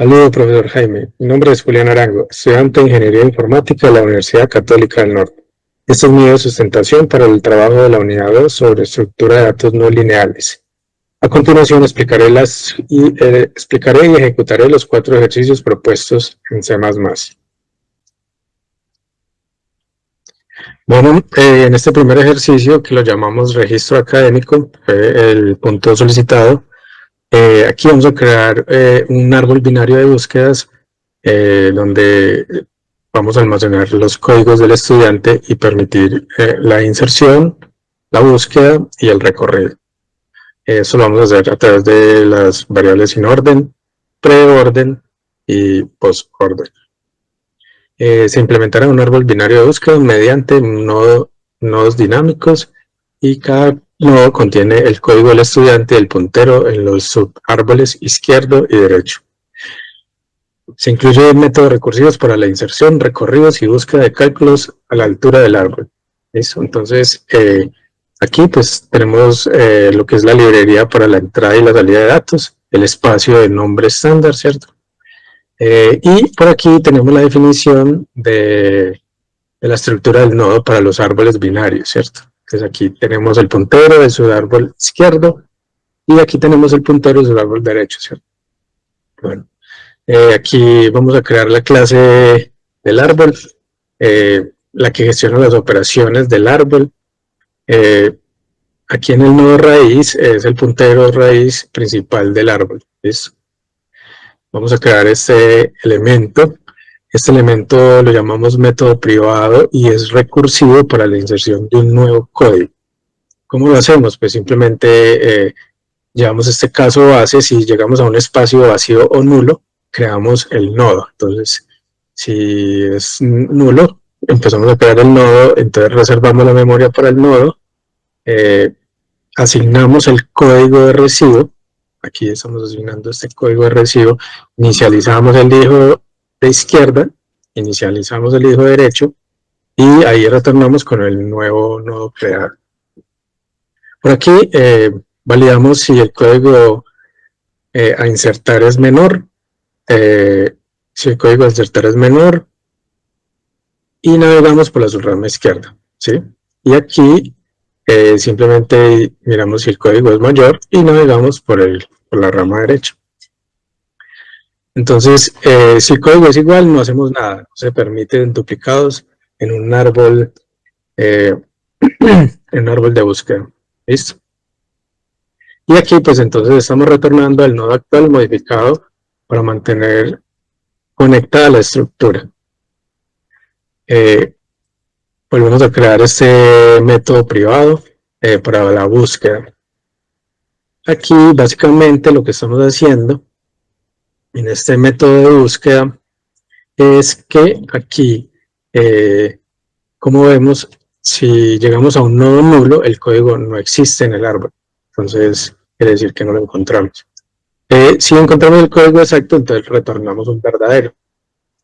Saludos, profesor Jaime. Mi nombre es Julián Arango, estudiante de Ingeniería Informática de la Universidad Católica del Norte. Este es mi video de sustentación para el trabajo de la unidad 2 sobre estructura de datos no lineales. A continuación explicaré y ejecutaré los 4 ejercicios propuestos en C++. Bueno, en este primer ejercicio, que lo llamamos registro académico, fue el punto solicitado. Aquí vamos a crear un árbol binario de búsquedas donde vamos a almacenar los códigos del estudiante y permitir la inserción, la búsqueda y el recorrido. Eso lo vamos a hacer a través de las variables sin orden, preorden y postorden. Se implementará un árbol binario de búsqueda mediante nodos dinámicos y cada nodo contiene el código del estudiante y el puntero en los subárboles izquierdo y derecho. Se incluyen métodos recursivos para la inserción, recorridos y búsqueda de cálculos a la altura del árbol. ¿Listo? Entonces, aquí pues tenemos lo que es la librería para la entrada y la salida de datos, el espacio de nombre estándar, ¿cierto? Y por aquí tenemos la definición de la estructura del nodo para los árboles binarios, ¿cierto? Entonces aquí tenemos el puntero de su árbol izquierdo y aquí tenemos el puntero de su árbol derecho, ¿cierto? Bueno, aquí vamos a crear la clase del árbol, la que gestiona las operaciones del árbol. Aquí en el nodo raíz es el puntero raíz principal del árbol, ¿listo? Vamos a crear este elemento. Este elemento lo llamamos método privado y es recursivo para la inserción de un nuevo código. ¿Cómo lo hacemos? Pues simplemente llevamos este caso base. Si llegamos a un espacio vacío o nulo, creamos el nodo. Entonces, si es nulo, empezamos a crear el nodo, entonces reservamos la memoria para el nodo, asignamos el código de recibo. Aquí estamos asignando este código de recibo, inicializamos el hijo de izquierda, inicializamos el hijo derecho y ahí retornamos con el nuevo nodo creado. Por aquí validamos si el código a insertar es menor, si el código a insertar es menor y navegamos por la subrama izquierda, ¿sí? Y aquí simplemente miramos si el código es mayor y navegamos por la rama derecha. Entonces, si el código es igual, no hacemos nada, no se permiten duplicados en un árbol, en un árbol de búsqueda. ¿Listo? Y aquí, pues entonces estamos retornando al nodo actual modificado para mantener conectada la estructura. Volvemos a crear este método privado para la búsqueda. Aquí, básicamente, lo que estamos haciendo en este método de búsqueda es que aquí, como vemos, si llegamos a un nodo nulo, el código no existe en el árbol. Entonces, quiere decir que no lo encontramos. Si encontramos el código exacto, entonces retornamos un verdadero.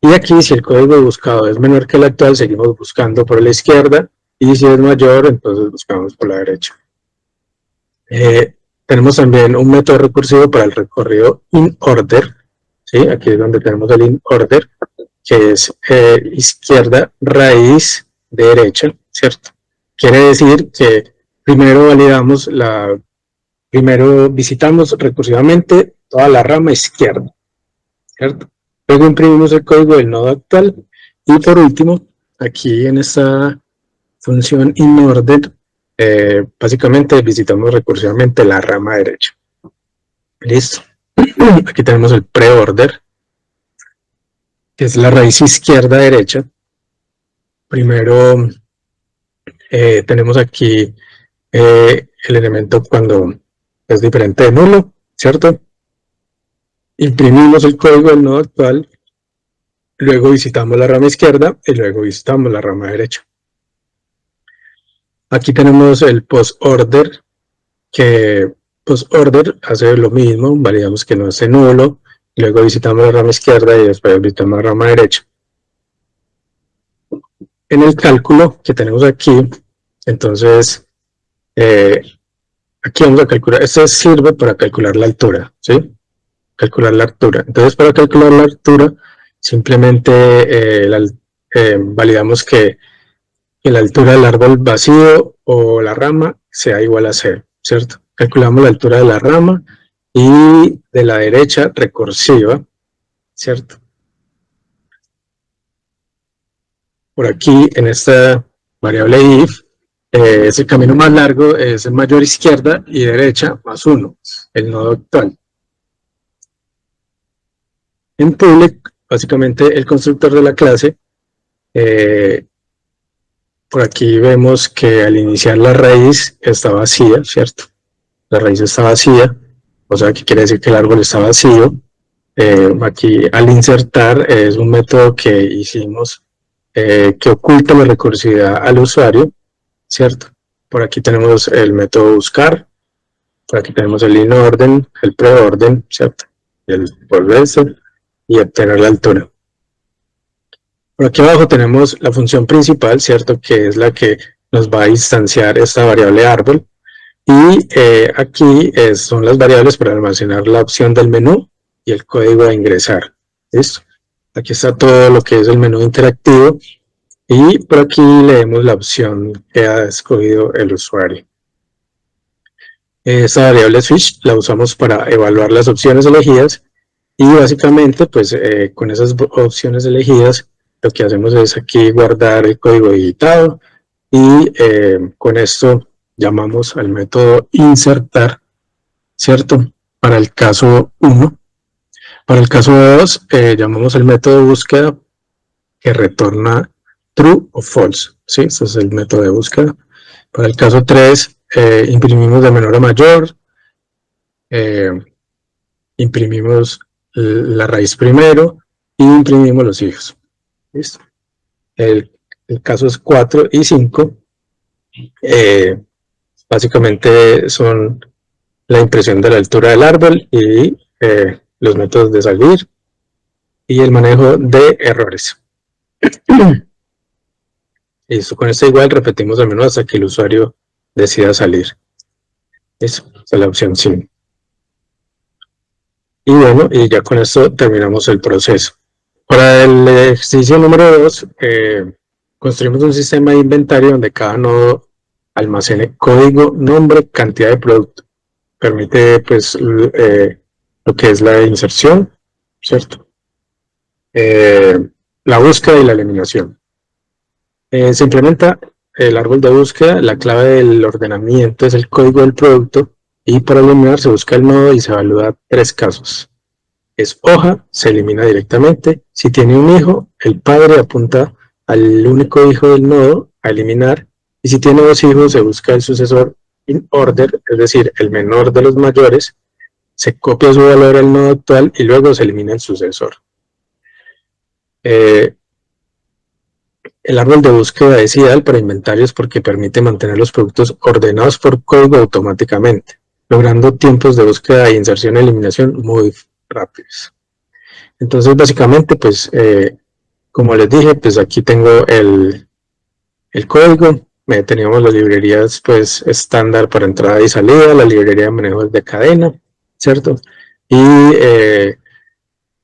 Y aquí, si el código buscado es menor que el actual, seguimos buscando por la izquierda, y si es mayor, entonces buscamos por la derecha. Tenemos también un método recursivo para el recorrido in order, ¿sí? Aquí es donde tenemos el in order, que es izquierda, raíz, derecha, ¿cierto? Quiere decir que primero visitamos recursivamente toda la rama izquierda, ¿cierto? Luego imprimimos el código del nodo actual y por último, aquí en esta función inOrder, básicamente visitamos recursivamente la rama derecha. Listo. Aquí tenemos el preorder, que es la raíz izquierda derecha. Primero tenemos aquí el elemento cuando es diferente de nulo, ¿cierto? Imprimimos el código del nodo actual, luego visitamos la rama izquierda y luego visitamos la rama derecha. Aquí tenemos el postorder, que postorder hace lo mismo, validamos que no esté nulo, luego visitamos la rama izquierda y después visitamos la rama derecha. En el cálculo que tenemos aquí, entonces, aquí vamos a calcular, esto sirve para calcular la altura, ¿sí? calcular la altura. Entonces, para calcular la altura, simplemente validamos que la altura del árbol vacío o la rama sea igual a 0, ¿cierto? Calculamos la altura de la rama y de la derecha recursiva, ¿cierto? Por aquí, en esta variable if, es el camino más largo, es el mayor izquierda y derecha más 1, el nodo actual. En public, básicamente el constructor de la clase, por aquí vemos que al iniciar la raíz está vacía, ¿cierto? La raíz está vacía, o sea que quiere decir que el árbol está vacío. Aquí al insertar es un método que hicimos que oculta la recursividad al usuario, ¿cierto? Por aquí tenemos el método buscar, por aquí tenemos el inOrden, el preorden, ¿cierto? El volverse y obtener la altura. Por aquí abajo tenemos la función principal, ¿cierto? Que es la que nos va a instanciar esta variable árbol. Y aquí son las variables para almacenar la opción del menú y el código a ingresar. ¿Listo? Aquí está todo lo que es el menú interactivo. Y por aquí leemos la opción que ha escogido el usuario. Esta variable switch la usamos para evaluar las opciones elegidas y básicamente pues con esas opciones elegidas lo que hacemos es aquí guardar el código digitado y con esto llamamos al método insertar, ¿cierto? Para el caso 1. Para el caso 2 llamamos el método búsqueda que retorna true o false, ¿sí? Este es el método de búsqueda. Para el caso 3 imprimimos de menor a mayor, imprimimos la raíz primero y imprimimos los hijos. ¿Listo? El caso es 4 y 5. Básicamente son la impresión de la altura del árbol y los métodos de salir y el manejo de errores. Listo, con esto igual repetimos al menú hasta que el usuario decida salir. Eso, esa es la opción 5. Y bueno, y ya con esto terminamos el proceso. Para el ejercicio número 2, construimos un sistema de inventario donde cada nodo almacene código, nombre, cantidad de producto. Permite pues lo que es la inserción, ¿cierto? La búsqueda y la eliminación. Se implementa el árbol de búsqueda, la clave del ordenamiento es el código del producto y para eliminar se busca el nodo y se evalúa 3 casos. Es hoja, se elimina directamente. Si tiene un hijo, el padre apunta al único hijo del nodo a eliminar. Y si tiene 2 hijos, se busca el sucesor in order, es decir, el menor de los mayores. Se copia su valor al nodo actual y luego se elimina el sucesor. El árbol de búsqueda es ideal para inventarios porque permite mantener los productos ordenados por código automáticamente, logrando tiempos de búsqueda e inserción y eliminación muy rápidos. Entonces básicamente pues como les dije pues aquí tengo el código. Teníamos las librerías pues estándar para entrada y salida, la librería de manejo de cadena, ¿cierto? Y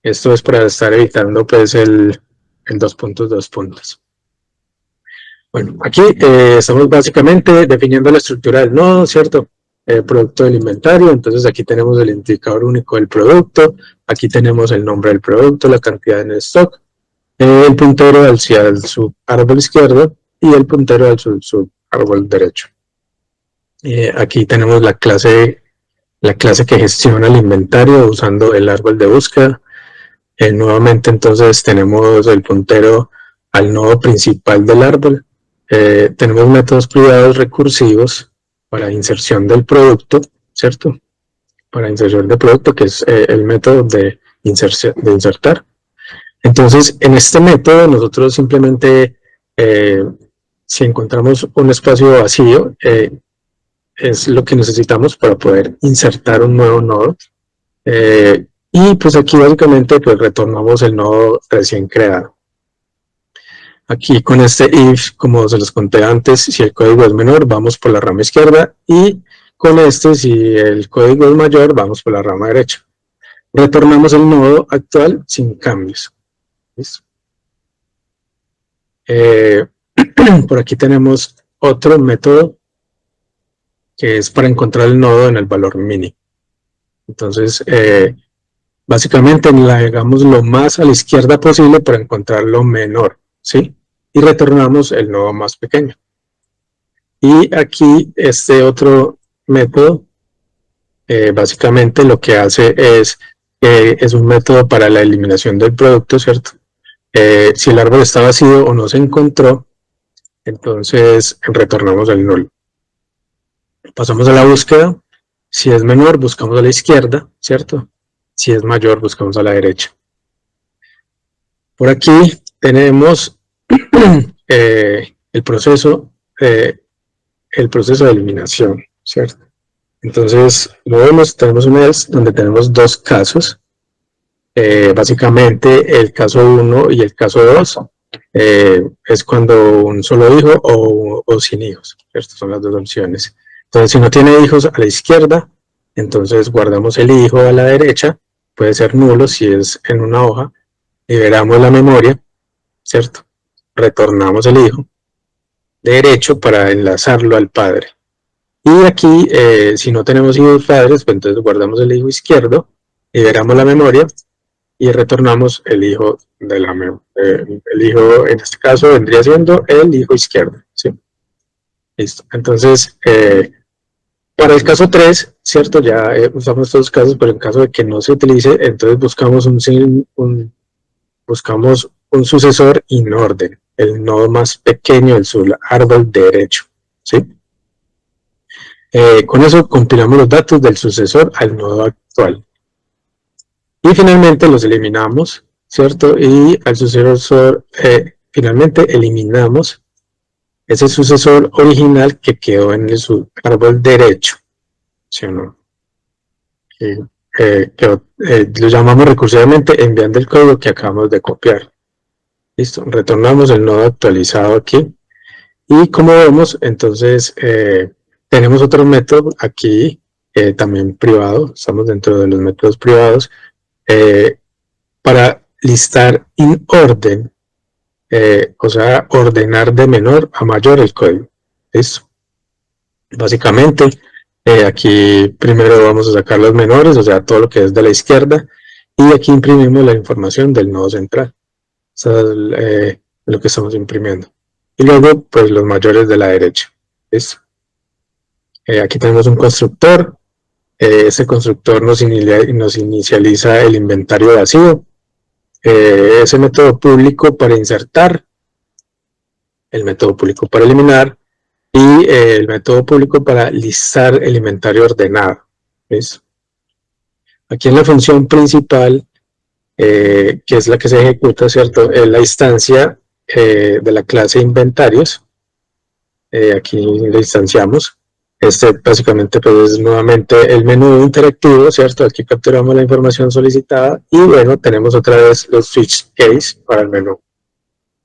esto es para estar evitando pues el 2 puntos. Bueno, aquí estamos básicamente definiendo la estructura del nodo, ¿cierto? Producto del inventario, entonces aquí tenemos el indicador único del producto, aquí tenemos el nombre del producto, la cantidad en stock, el puntero hacia el subárbol izquierdo y el puntero al subárbol derecho. Aquí tenemos la clase que gestiona el inventario usando el árbol de búsqueda. Nuevamente entonces tenemos el puntero al nodo principal del árbol. Tenemos métodos privados recursivos para inserción del producto, ¿cierto? Para inserción del producto, que es el método de insertar. Entonces, en este método nosotros simplemente, si encontramos un espacio vacío, es lo que necesitamos para poder insertar un nuevo nodo. Y pues aquí básicamente pues retornamos el nodo recién creado. Aquí con este if, como se los conté antes, si el código es menor, vamos por la rama izquierda, y con este, si el código es mayor, vamos por la rama derecha. retornamos el nodo actual sin cambios. ¿Listo? Por aquí tenemos otro método que es para encontrar el nodo en el valor mínimo. Entonces, básicamente navegamos lo más a la izquierda posible para encontrar lo menor, ¿sí? Y retornamos el nodo más pequeño. Y aquí este otro método, básicamente lo que hace es un método para la eliminación del producto, ¿cierto? Si el árbol está vacío o no se encontró, entonces retornamos el nulo. Pasamos a la búsqueda. Si es menor, buscamos a la izquierda, ¿cierto? Si es mayor, buscamos a la derecha. Por aquí tenemos el proceso de eliminación, ¿cierto? Entonces, lo vemos, tenemos un else donde tenemos dos casos. Básicamente, el caso 1 y el caso 2 es cuando un solo hijo o sin hijos, ¿cierto? Son las dos opciones. Entonces, si no tiene hijos a la izquierda, entonces guardamos el hijo a la derecha, puede ser nulo si es en una hoja, liberamos la memoria, ¿cierto? Retornamos el hijo derecho para enlazarlo al padre. Y aquí, si no tenemos hijos padres, pues entonces guardamos el hijo izquierdo, liberamos la memoria y retornamos el hijo de la el hijo, en este caso, vendría siendo el hijo izquierdo, ¿sí? Listo. Entonces, para el caso 3, ¿cierto? Ya usamos estos casos, pero en caso de que no se utilice, entonces buscamos buscamos un sucesor in orden, el nodo más pequeño del árbol derecho, ¿sí? Con eso compilamos los datos del sucesor al nodo actual. Y finalmente los eliminamos, ¿cierto? Y al sucesor, finalmente eliminamos ese sucesor original que quedó en el árbol derecho, ¿sí o no? Lo llamamos recursivamente enviando el código que acabamos de copiar. Listo, retornamos el nodo actualizado aquí. Y como vemos, entonces tenemos otro método aquí, también privado, estamos dentro de los métodos privados, para listar in orden, o sea, ordenar de menor a mayor el código. ¿Listo? Básicamente, aquí primero vamos a sacar los menores, o sea, todo lo que es de la izquierda, y aquí imprimimos la información del nodo central. Eso es lo que estamos imprimiendo. Y luego, pues los mayores de la derecha. ¿Listo? Aquí tenemos un constructor. Ese constructor nos inicializa el inventario vacío. Ese método público para insertar, el método público para eliminar y el método público para listar el inventario ordenado. ¿Listo? Aquí en la función principal, que es la que se ejecuta, ¿cierto? Es la instancia de la clase inventarios. Aquí la instanciamos. Este básicamente pues es nuevamente el menú interactivo, ¿cierto? Aquí capturamos la información solicitada y bueno, tenemos otra vez los switch case para el menú.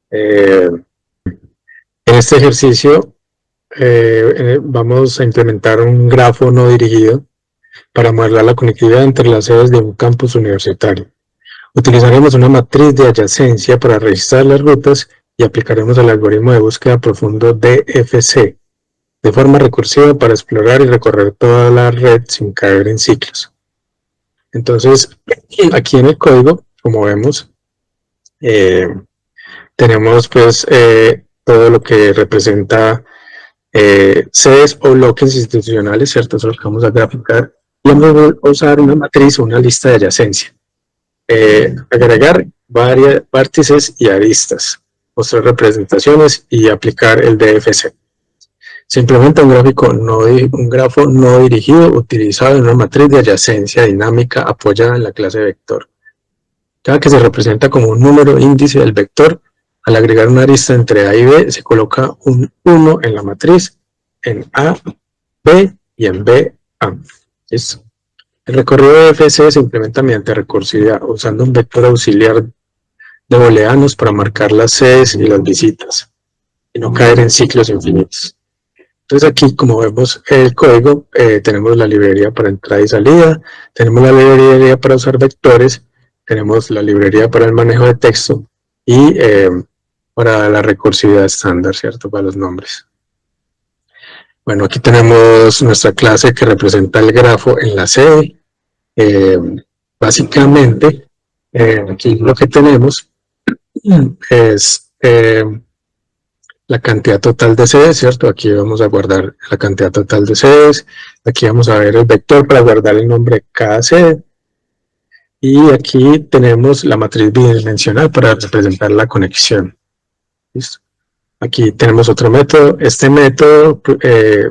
En este ejercicio vamos a implementar un grafo no dirigido para modelar la conectividad entre las sedes de un campus universitario. Utilizaremos una matriz de adyacencia para registrar las rutas y aplicaremos el algoritmo de búsqueda profundo DFC de forma recursiva para explorar y recorrer toda la red sin caer en ciclos. Entonces, aquí en el código, como vemos, tenemos pues todo lo que representa sedes o bloques institucionales, ¿cierto? Eso es lo que vamos a graficar. Y vamos a usar una matriz, una lista de adyacencia. Agregar varias vértices y aristas, mostrar representaciones y aplicar el DFC. Se implementa un grafo no dirigido utilizado en una matriz de adyacencia dinámica apoyada en la clase vector. Cada que se representa como un número índice del vector, al agregar una arista entre A y B, se coloca un 1 en la matriz, en A, B y en B, A. ¿Listo? El recorrido de FC se implementa mediante recursividad, usando un vector auxiliar de booleanos para marcar las sedes y las visitas, y no caer en ciclos infinitos. Entonces aquí, como vemos el código, tenemos la librería para entrada y salida, tenemos la librería para usar vectores, tenemos la librería para el manejo de texto y para la recursividad estándar, ¿cierto? Para los nombres. Bueno, aquí tenemos nuestra clase que representa el grafo en la sede. Básicamente, aquí lo que tenemos es la cantidad total de sedes, ¿cierto? Aquí vamos a guardar la cantidad total de sedes. Aquí vamos a ver el vector para guardar el nombre de cada sede. Y aquí tenemos la matriz bidimensional para representar la conexión. ¿Listo? Aquí tenemos otro método. Este método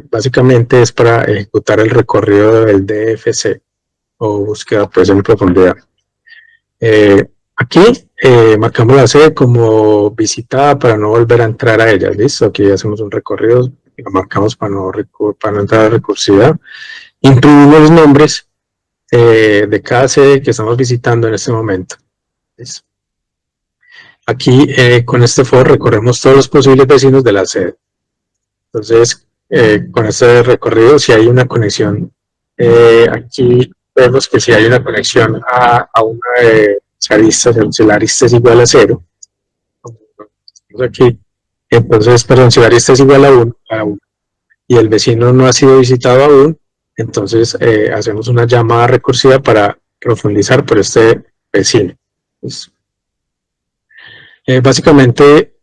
básicamente es para ejecutar el recorrido del DFC o búsqueda pues, en profundidad. Aquí marcamos la sede como visitada para no volver a entrar a ella. ¿Listo? Aquí hacemos un recorrido, lo marcamos para no entrar a recursividad. Imprimimos los nombres de cada sede que estamos visitando en este momento. ¿Listo? Aquí con este for recorremos todos los posibles vecinos de la sede. Entonces, con este recorrido, si hay una conexión, aquí vemos que si hay una conexión a una de las aristas, si la arista es igual a 0, aquí, entonces, perdón, si la arista es igual a 1, y el vecino no ha sido visitado aún, entonces hacemos una llamada recursiva para profundizar por este vecino. Básicamente,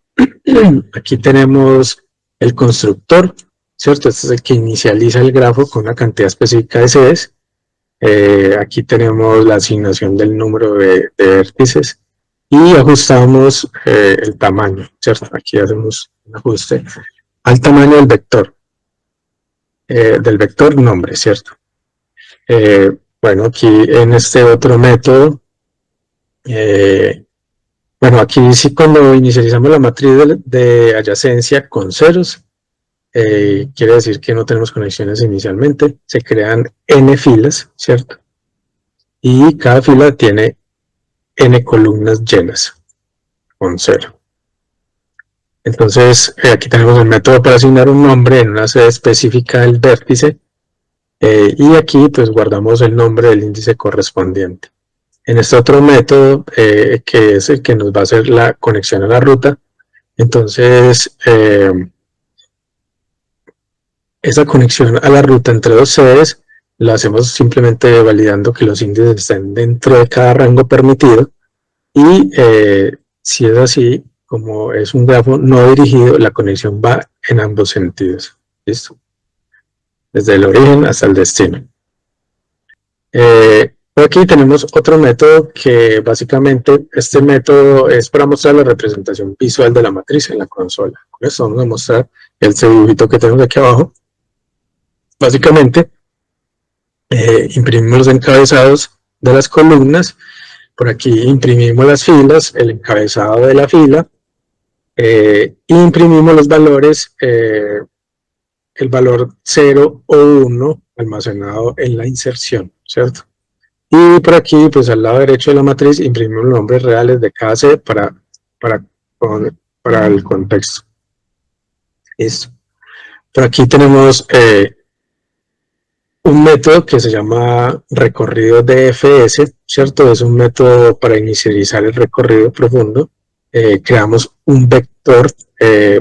aquí tenemos el constructor, ¿cierto? Este es el que inicializa el grafo con una cantidad específica de sedes. Aquí tenemos la asignación del número de vértices y ajustamos el tamaño, ¿cierto? Aquí hacemos un ajuste al tamaño del vector nombre, ¿cierto? Bueno, aquí en este otro método, bueno, aquí sí cuando inicializamos la matriz de adyacencia con ceros, quiere decir que no tenemos conexiones inicialmente, se crean n filas, ¿cierto? Y cada fila tiene n columnas llenas, con 0. Entonces, aquí tenemos el método para asignar un nombre en una sede específica del vértice, y aquí pues guardamos el nombre del índice correspondiente. En este otro método, que es el que nos va a hacer la conexión a la ruta, entonces esa conexión a la ruta entre dos sedes la hacemos simplemente validando que los índices estén dentro de cada rango permitido, y si es así, como es un grafo no dirigido, la conexión va en ambos sentidos. ¿Listo? Desde el origen hasta el destino. Por aquí tenemos otro método que básicamente este método es para mostrar la representación visual de la matriz en la consola. Con esto vamos a mostrar el dibujito que tenemos aquí abajo. Básicamente, imprimimos los encabezados de las columnas. Por aquí imprimimos las filas, el encabezado de la fila, imprimimos los valores, el valor 0 o 1 almacenado en la inserción, ¿cierto? Y por aquí, pues al lado derecho de la matriz, imprimimos los nombres reales de cada sede para el contexto. Listo. Por aquí tenemos un método que se llama recorrido DFS, ¿cierto? Es un método para inicializar el recorrido profundo. Creamos un vector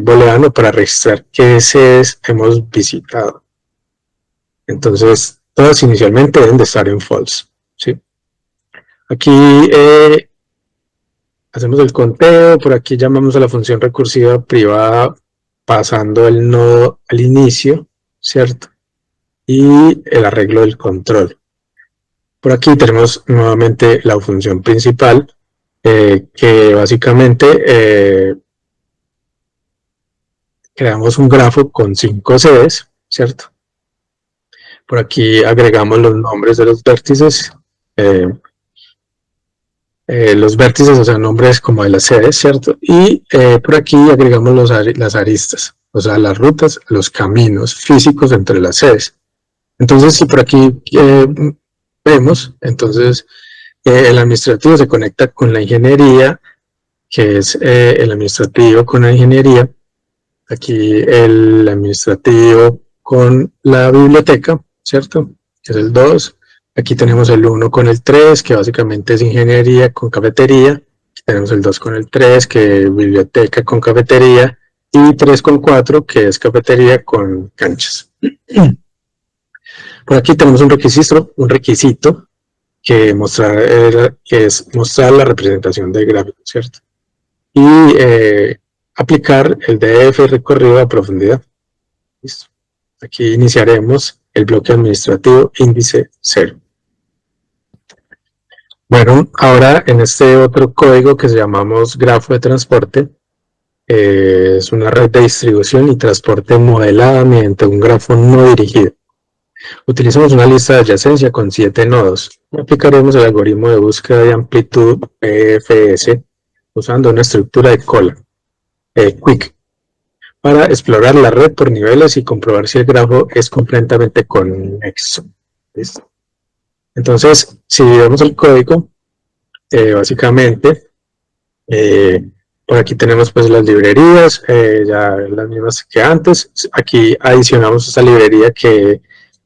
booleano para registrar qué sedes hemos visitado. Entonces, todas inicialmente deben de estar en false, ¿sí? Aquí hacemos el conteo, por aquí llamamos a la función recursiva privada pasando el nodo al inicio, ¿cierto? Y el arreglo del control. Por aquí tenemos nuevamente la función principal, que básicamente creamos un grafo con 5 sedes, ¿cierto? Por aquí agregamos los nombres de los vértices, o sea, nombres como de las sedes, ¿cierto? Y por aquí agregamos las aristas, o sea, las rutas, los caminos físicos entre las sedes. Entonces, si por aquí vemos, entonces el administrativo se conecta con la ingeniería, que es el administrativo con la ingeniería. Aquí el administrativo con la biblioteca, ¿cierto? Que es el 2. Aquí tenemos el 1 con el 3, que básicamente es ingeniería con cafetería. Aquí tenemos el 2 con el 3, que es biblioteca con cafetería. Y 3 con 4, que es cafetería con canchas. Por aquí tenemos un requisito que es mostrar la representación del gráfico, ¿cierto? Y aplicar el DF recorrido a profundidad. Listo. Aquí iniciaremos el bloque administrativo índice 0. Bueno, ahora en este otro código que llamamos grafo de transporte, es una red de distribución y transporte modelada mediante un grafo no dirigido. Utilizamos una lista de adyacencia con 7 nodos. Aplicaremos el algoritmo de búsqueda de amplitud PFS usando una estructura de cola, Quick, para explorar la red por niveles y comprobar si el grafo es completamente conexo. ¿Listo? Entonces, si vemos el código, básicamente, por aquí tenemos pues las librerías, ya las mismas que antes. Aquí adicionamos esta librería que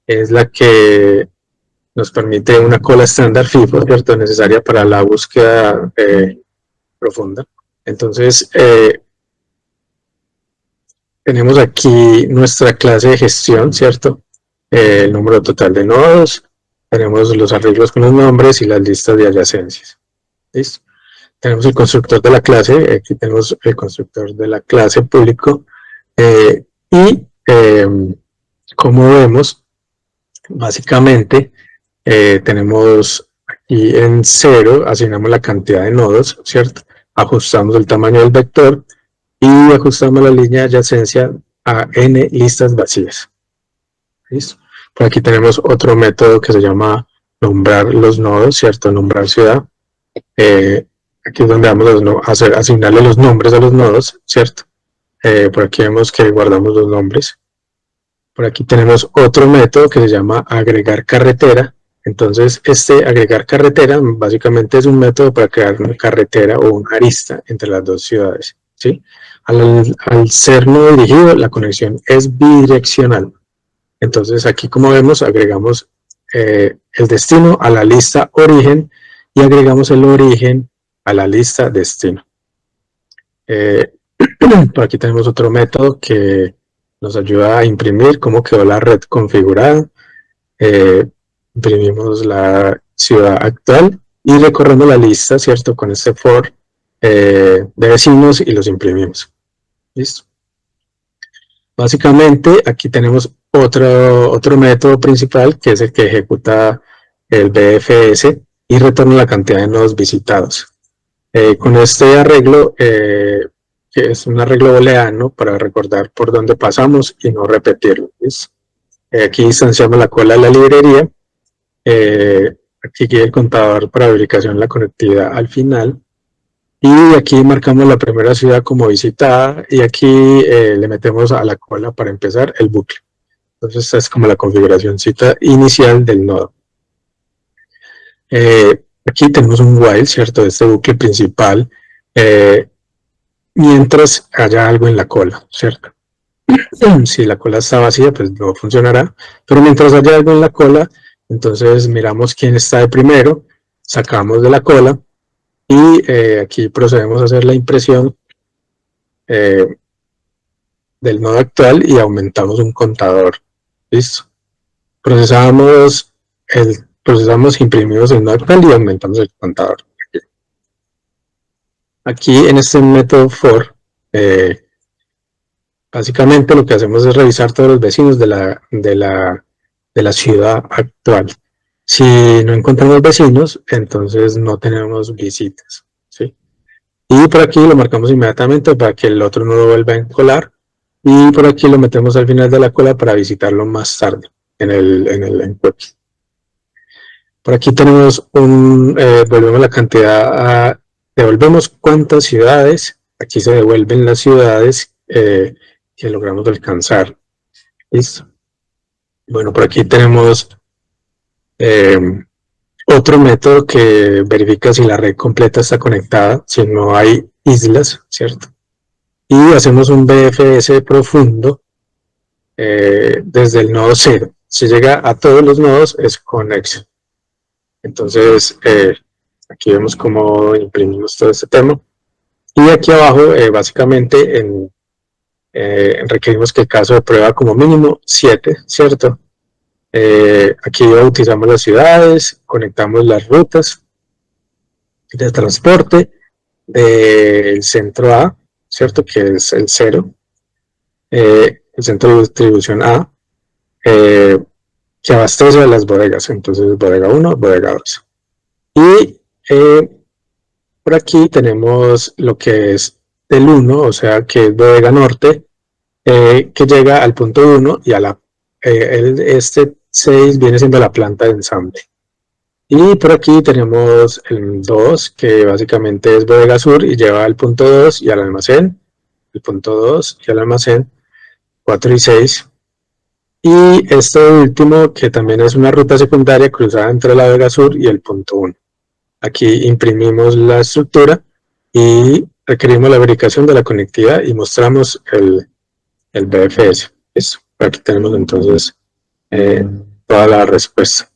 es la que nos permite una cola estándar FIFO, ¿cierto? Necesaria para la búsqueda profunda. Entonces, tenemos aquí nuestra clase de gestión, ¿cierto? El número total de nodos, tenemos los arreglos con los nombres y las listas de adyacencias. ¿Listo? Tenemos el constructor de la clase, aquí tenemos el constructor de la clase público, y como vemos, básicamente tenemos aquí en 0, asignamos la cantidad de nodos, ¿cierto? Ajustamos el tamaño del vector y ajustamos la línea de adyacencia a n listas vacías. ¿Listo? Por aquí tenemos otro método que se llama nombrar los nodos, ¿cierto? Nombrar ciudad. Aquí es donde vamos a asignarle los nombres a los nodos, ¿cierto? Por aquí vemos que guardamos los nombres. Por aquí tenemos otro método que se llama agregar carretera. Entonces, este agregar carretera básicamente es un método para crear una carretera o una arista entre las dos ciudades, ¿sí? Al ser no dirigido, la conexión es bidireccional. Entonces, aquí como vemos, agregamos el destino a la lista origen y agregamos el origen a la lista destino. Por aquí tenemos otro método que nos ayuda a imprimir cómo quedó la red configurada. Imprimimos la ciudad actual y recorremos la lista, ¿cierto? Con este for de vecinos y los imprimimos. ¿Listo? Básicamente aquí tenemos otro método principal que es el que ejecuta el BFS y retorna la cantidad de nodos visitados. Con este arreglo, que es un arreglo booleano para recordar por dónde pasamos y no repetirlo. Aquí instanciamos la cola de la librería. Aquí el contador para verificación de la conectividad al final. Y aquí marcamos la primera ciudad como visitada y aquí le metemos a la cola para empezar el bucle. Entonces esta es como la configuracióncita inicial del nodo. Aquí tenemos un while, ¿cierto? De este bucle principal, mientras haya algo en la cola, ¿cierto? Si la cola está vacía, pues no funcionará, pero mientras haya algo en la cola, entonces miramos quién está de primero, sacamos de la cola, y aquí procedemos a hacer la impresión del nodo actual y aumentamos un contador. ¿Listo? Procesamos, imprimimos el nodo actual y aumentamos el contador. Aquí en este método for, básicamente lo que hacemos es revisar todos los vecinos de la ciudad actual. Si no encontramos vecinos, entonces no tenemos visitas, ¿sí? Y por aquí lo marcamos inmediatamente para que el otro no lo vuelva a encolar. Y por aquí lo metemos al final de la cola para visitarlo más tarde en el encuentro. Por aquí tenemos volvemos la cantidad, devolvemos cuántas ciudades, aquí se devuelven las ciudades que logramos alcanzar. ¿Listo? Bueno, por aquí tenemos otro método que verifica si la red completa está conectada, si no hay islas, ¿cierto? Y hacemos un BFS profundo desde el nodo 0. Si llega a todos los nodos es conexo. Entonces, aquí vemos cómo imprimimos todo este tema. Y aquí abajo, básicamente, requerimos que el caso de prueba como mínimo 7, ¿cierto? Aquí utilizamos las ciudades, conectamos las rutas de transporte del centro A, ¿cierto? Que es el 0, el centro de distribución A, que abastece a las bodegas. Entonces, bodega 1, bodega 2. Y por aquí tenemos lo que es del 1, o sea, que es bodega norte, que llega al punto 1 y este 6 viene siendo la planta de ensamble. Y por aquí tenemos el 2, que básicamente es bodega sur y lleva al punto 2 y al almacén, el punto 2 y al almacén 4 y 6. Y este último, que también es una ruta secundaria cruzada entre la bodega sur y el punto 1. Aquí imprimimos la estructura y requerimos la verificación de la conectividad y mostramos el BFS. Eso, aquí tenemos entonces toda la respuesta.